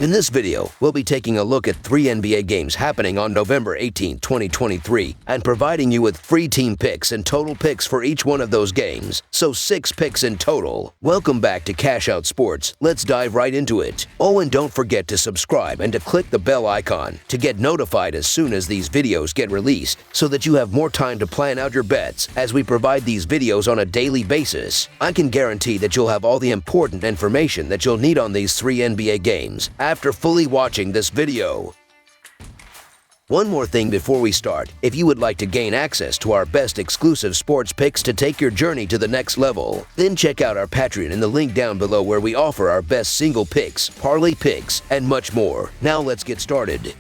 In this video, we'll be taking a look at 3 NBA games happening on November 18, 2023, and providing you with free team picks and total picks for each one of those games, so 6 picks in total. Welcome back to Cash Out Sports. Let's dive right into it. Oh, and don't forget to subscribe and to click the bell icon to get notified as soon as these videos get released, so that you have more time to plan out your bets as we provide these videos on a daily basis. I can guarantee that you'll have all the important information that you'll need on these 3 NBA games after fully watching this video. One more thing before we start. If you would like to gain access to our best exclusive sports picks to take your journey to the next level, then check out our Patreon in the link down below, where we offer our best single picks, parlay picks, and much more. Now let's get started.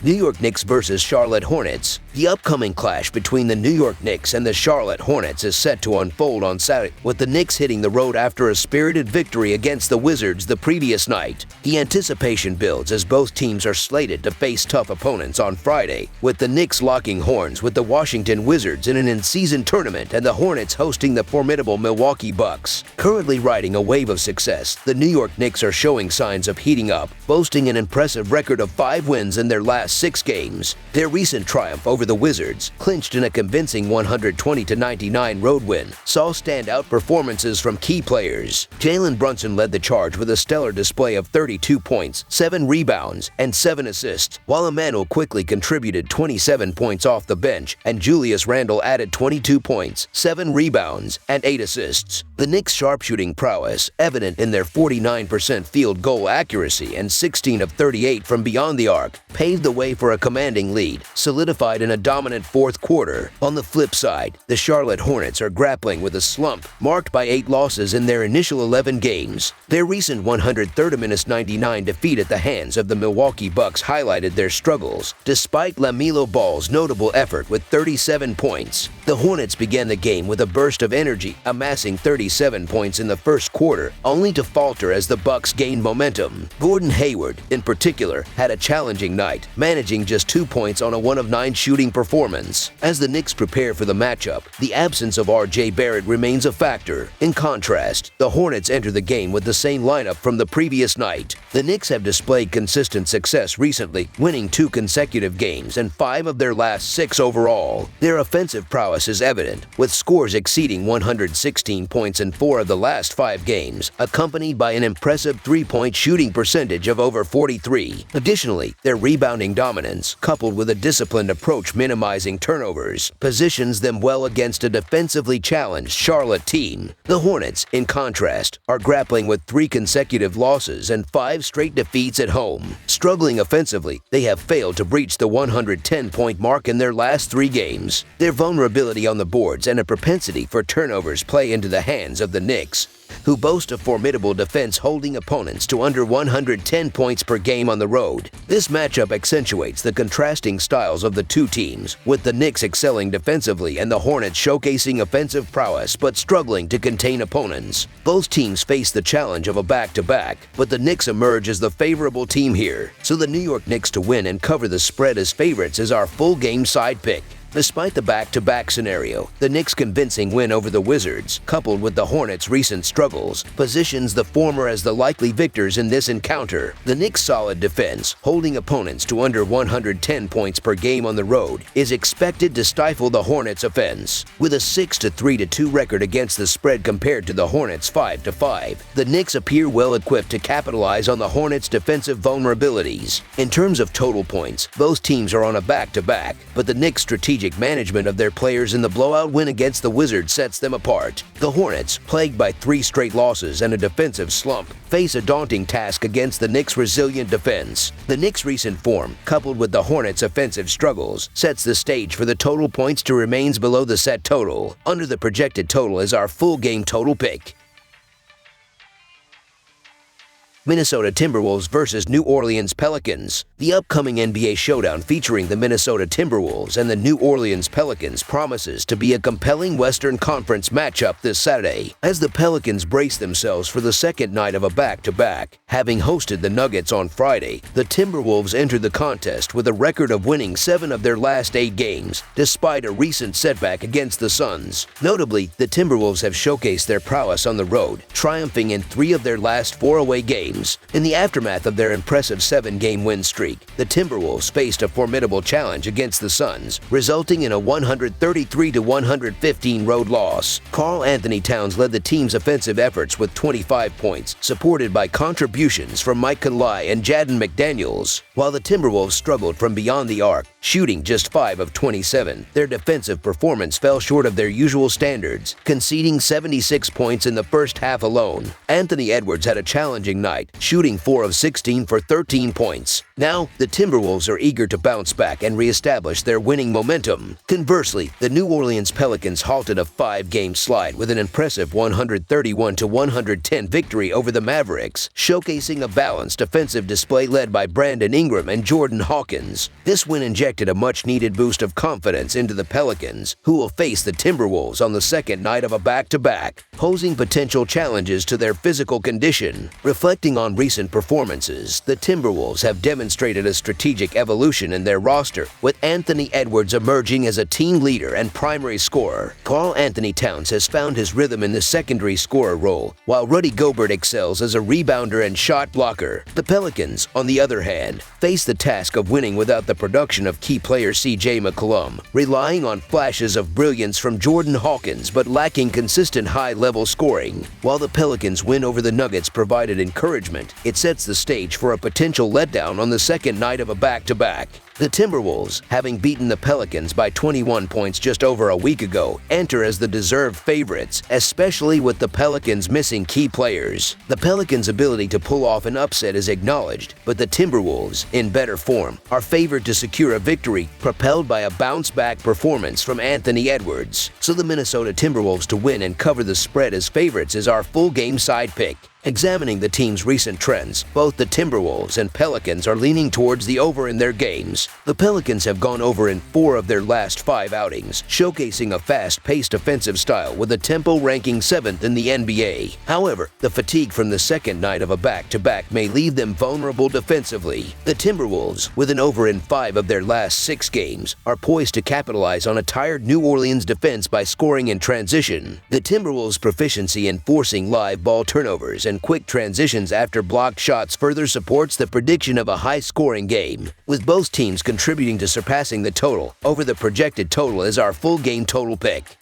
New York Knicks versus Charlotte Hornets. The upcoming clash between the New York Knicks and the Charlotte Hornets is set to unfold on Saturday, with the Knicks hitting the road after a spirited victory against the Wizards the previous night. The anticipation builds as both teams are slated to face tough opponents on Friday, with the Knicks locking horns with the Washington Wizards in an in-season tournament and the Hornets hosting the formidable Milwaukee Bucks. Currently riding a wave of success, the New York Knicks are showing signs of heating up, boasting an impressive record of 5 wins in their last 6 games. Their recent triumph over the Wizards, clinched in a convincing 120-99 road win, saw standout performances from key players. Jalen Brunson led the charge with a stellar display of 32 points, 7 rebounds, and 7 assists, while Emmanuel quickly contributed 27 points off the bench, and Julius Randle added 22 points, 7 rebounds, and 8 assists. The Knicks' sharpshooting prowess, evident in their 49% field goal accuracy and 16 of 38 from beyond the arc, paved the way for a commanding lead, solidified in a dominant fourth quarter. On the flip side, the Charlotte Hornets are grappling with a slump, marked by 8 losses in their initial 11 games. Their recent 130-99 defeat at the hands of the Milwaukee Bucks highlighted their struggles, despite LaMelo Ball's notable effort with 37 points. The Hornets began the game with a burst of energy, amassing 37 points in the first quarter, only to falter as the Bucks gained momentum. Gordon Hayward, in particular, had a challenging night, managing just 2 points on a 1 of 9 shooting performance. As the Knicks prepare for the matchup, the absence of R.J. Barrett remains a factor. In contrast, the Hornets enter the game with the same lineup from the previous night. The Knicks have displayed consistent success recently, winning 2 consecutive games and 5 of their last 6 overall. Their offensive prowess is evident, with scores exceeding 116 points in 4 of the last 5 games, accompanied by an impressive 3-point shooting percentage of over 43. Additionally, their rebounding dominance, coupled with a disciplined approach minimizing turnovers, positions them well against a defensively challenged Charlotte team. The Hornets, in contrast, are grappling with 3 consecutive losses and 5 straight defeats at home. Struggling offensively, they have failed to breach the 110-point mark in their last 3 games. Their vulnerability on the boards and a propensity for turnovers play into the hands of the Knicks, who boast a formidable defense, holding opponents to under 110 points per game on the road. This matchup accentuates the contrasting styles of the two teams, with the Knicks excelling defensively and the Hornets showcasing offensive prowess but struggling to contain opponents. Both teams face the challenge of a back-to-back, but the Knicks emerge as the favorable team here, so the New York Knicks to win and cover the spread as favorites is our full game side pick. Despite the back-to-back scenario, the Knicks' convincing win over the Wizards, coupled with the Hornets' recent struggles, positions the former as the likely victors in this encounter. The Knicks' solid defense, holding opponents to under 110 points per game on the road, is expected to stifle the Hornets' offense. With a 6-3-2 record against the spread compared to the Hornets' 5-5, the Knicks appear well equipped to capitalize on the Hornets' defensive vulnerabilities. In terms of total points, both teams are on a back-to-back, but the Knicks' strategic management of their players in the blowout win against the Wizards sets them apart. The Hornets, plagued by 3 straight losses and a defensive slump, face a daunting task against the Knicks' resilient defense. The Knicks' recent form, coupled with the Hornets' offensive struggles, sets the stage for the total points to remain below the set total. Under the projected total is our full game total pick. Minnesota Timberwolves versus New Orleans Pelicans. The upcoming NBA showdown featuring the Minnesota Timberwolves and the New Orleans Pelicans promises to be a compelling Western Conference matchup this Saturday, as the Pelicans brace themselves for the second night of a back-to-back. Having hosted the Nuggets on Friday, the Timberwolves entered the contest with a record of winning 7 of their last 8 games, despite a recent setback against the Suns. Notably, the Timberwolves have showcased their prowess on the road, triumphing in 3 of their last 4 away games, games. In the aftermath of their impressive 7-game win streak, the Timberwolves faced a formidable challenge against the Suns, resulting in a 133-115 road loss. Karl Anthony Towns led the team's offensive efforts with 25 points, supported by contributions from Mike Conley and Jaden McDaniels. While the Timberwolves struggled from beyond the arc, shooting just 5 of 27, their defensive performance fell short of their usual standards, conceding 76 points in the first half alone. Anthony Edwards had a challenging night, shooting 4 of 16 for 13 points. Now, the Timberwolves are eager to bounce back and reestablish their winning momentum. Conversely, the New Orleans Pelicans halted a 5-game slide with an impressive 131-110 victory over the Mavericks, showcasing a balanced offensive display led by Brandon Ingram and Jordan Hawkins. This win injected a much-needed boost of confidence into the Pelicans, who will face the Timberwolves on the second night of a back-to-back, posing potential challenges to their physical condition. Reflecting on recent performances, the Timberwolves have demonstrated a strategic evolution in their roster, with Anthony Edwards emerging as a team leader and primary scorer. Karl Anthony Towns has found his rhythm in the secondary scorer role, while Rudy Gobert excels as a rebounder and shot blocker. The Pelicans, on the other hand, face the task of winning without the production of key player C.J. McCollum, relying on flashes of brilliance from Jordan Hawkins but lacking consistent high-level scoring. While the Pelicans' win over the Nuggets provided encouragement, it sets the stage for a potential letdown on the second night of a back-to-back. The Timberwolves, having beaten the Pelicans by 21 points just over a week ago, enter as the deserved favorites, especially with the Pelicans missing key players. The Pelicans' ability to pull off an upset is acknowledged, but the Timberwolves, in better form, are favored to secure a victory propelled by a bounce-back performance from Anthony Edwards. So the Minnesota Timberwolves to win and cover the spread as favorites is our full-game side pick. Examining the team's recent trends, both the Timberwolves and Pelicans are leaning towards the over in their games. The Pelicans have gone over in 4 of their last 5 outings, showcasing a fast-paced offensive style with a tempo ranking 7th in the NBA. However, the fatigue from the second night of a back-to-back may leave them vulnerable defensively. The Timberwolves, with an over in 5 of their last 6 games, are poised to capitalize on a tired New Orleans defense by scoring in transition. The Timberwolves' proficiency in forcing live ball turnovers and quick transitions after blocked shots further supports the prediction of a high-scoring game, with both teams contributing to surpassing the total over the projected total is our full-game total pick.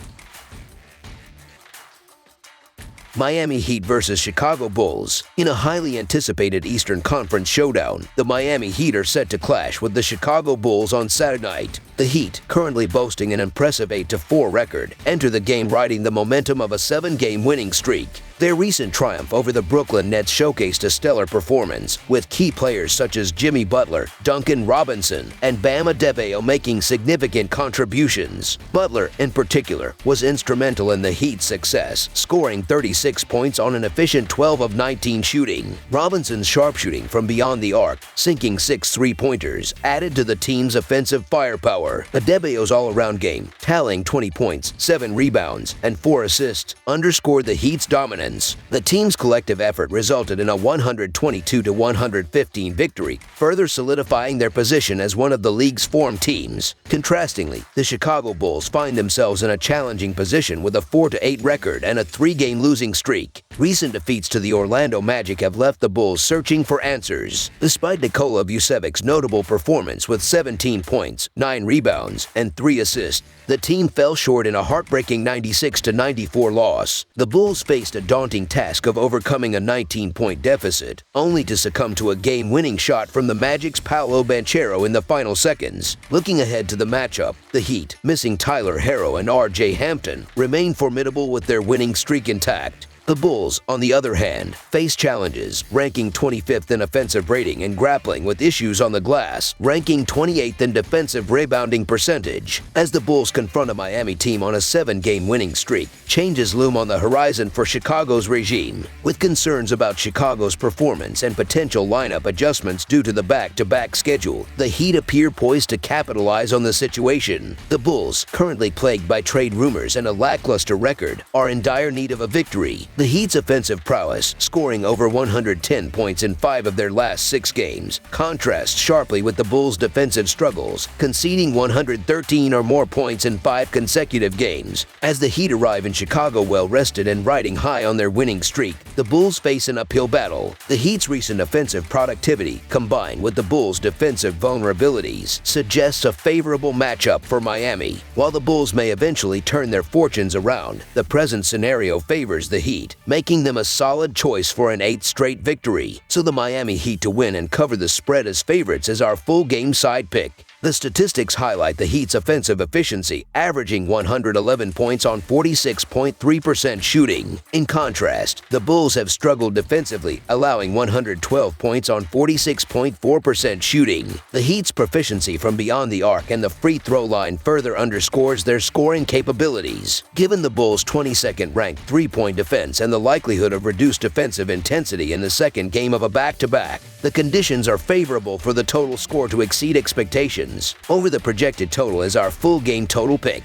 Miami Heat versus Chicago Bulls. In a highly anticipated Eastern Conference showdown, the Miami Heat are set to clash with the Chicago Bulls on Saturday night. The Heat, currently boasting an impressive 8-4 record, enter the game riding the momentum of a 7-game winning streak. Their recent triumph over the Brooklyn Nets showcased a stellar performance, with key players such as Jimmy Butler, Duncan Robinson, and Bam Adebayo making significant contributions. Butler, in particular, was instrumental in the Heat's success, scoring 36 points on an efficient 12 of 19 shooting. Robinson's sharpshooting from beyond the arc, sinking 6 3-pointers, added to the team's offensive firepower. Adebayo's all-around game, tallying 20 points, 7 rebounds, and 4 assists, underscored the Heat's dominance. The team's collective effort resulted in a 122-115 victory, further solidifying their position as one of the league's form teams. Contrastingly, the Chicago Bulls find themselves in a challenging position with a 4-8 record and a 3-game losing streak. Recent defeats to the Orlando Magic have left the Bulls searching for answers. Despite Nikola Vucevic's notable performance with 17 points, 9 rebounds, and 3 assists, the team fell short in a heartbreaking 96-94 loss. The Bulls faced a daunting task of overcoming a 19-point deficit, only to succumb to a game-winning shot from the Magic's Paolo Banchero in the final seconds. Looking ahead to the matchup, the Heat, missing Tyler Herro and R.J. Hampton, remain formidable with their winning streak intact. The Bulls, on the other hand, face challenges, ranking 25th in offensive rating and grappling with issues on the glass, ranking 28th in defensive rebounding percentage. As the Bulls confront a Miami team on a 7-game winning streak, changes loom on the horizon for Chicago's regime. With concerns about Chicago's performance and potential lineup adjustments due to the back-to-back schedule, the Heat appear poised to capitalize on the situation. The Bulls, currently plagued by trade rumors and a lackluster record, are in dire need of a victory. The Heat's offensive prowess, scoring over 110 points in 5 of their last 6 games, contrasts sharply with the Bulls' defensive struggles, conceding 113 or more points in 5 consecutive games. As the Heat arrive in Chicago well-rested and riding high on their winning streak, the Bulls face an uphill battle. The Heat's recent offensive productivity, combined with the Bulls' defensive vulnerabilities, suggests a favorable matchup for Miami. While the Bulls may eventually turn their fortunes around, the present scenario favors the Heat, making them a solid choice for an 8th straight victory. So the Miami Heat to win and cover the spread as favorites is our full game side pick. The statistics highlight the Heat's offensive efficiency, averaging 111 points on 46.3% shooting. In contrast, the Bulls have struggled defensively, allowing 112 points on 46.4% shooting. The Heat's proficiency from beyond the arc and the free throw line further underscores their scoring capabilities. Given the Bulls' 22nd ranked three-point defense and the likelihood of reduced defensive intensity in the second game of a back-to-back, the conditions are favorable for the total score to exceed expectations. Over the projected total is our full game total pick.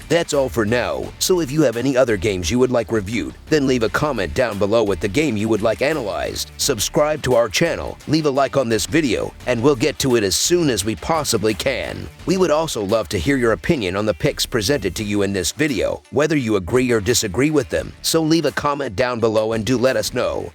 That's all for now, so if you have any other games you would like reviewed, then leave a comment down below with the game you would like analyzed. Subscribe to our channel, leave a like on this video, and we'll get to it as soon as we possibly can. We would also love to hear your opinion on the picks presented to you in this video, whether you agree or disagree with them, so leave a comment down below and do let us know.